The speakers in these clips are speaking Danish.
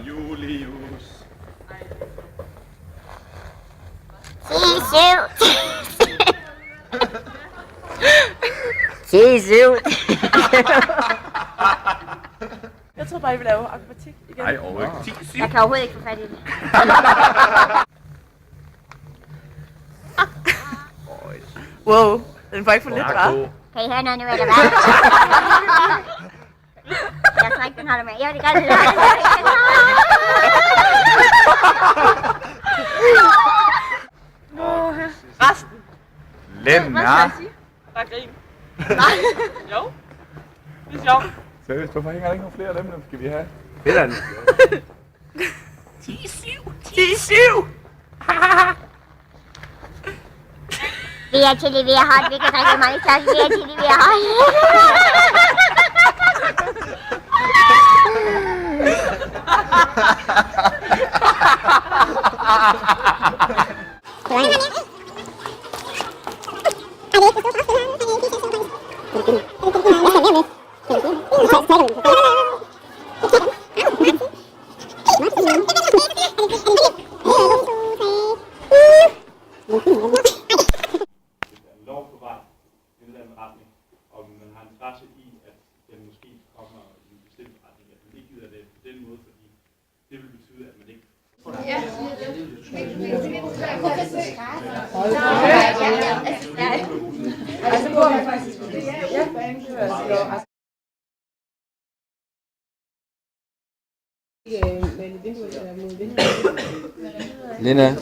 Julius. Jeg tror bare, I vil lave akrobatik igen. Nej, overhovedet ikke. Jeg kan overhovedet ikke få fat i det. Wow, den var ikke for lidt, hva'? Kan I høre noget nu, eller hvad? Jeg tror ikke, den holder med. Jo, det gør den. Resten. Lena. Bare grin. Nej. Jo. Det er sjovt. Seriøst, hvorfor hænger der ikke nogen flere af dem, dem skal vi have? Det er 10-7. Vi er til det, vi er hot. Vi kan drikke mange shots. Vi er til det, vi er hot. lov på vej i en eller anden retning, og man har interesse i, at den måske kommer i en bestemt retning, at man ikke gider det på den måde, fordi det vil betyde, at man ikke... Lena.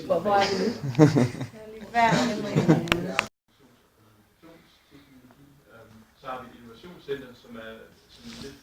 Hvor er det nu? Så har vi et innovationscenter, som er sådan lidt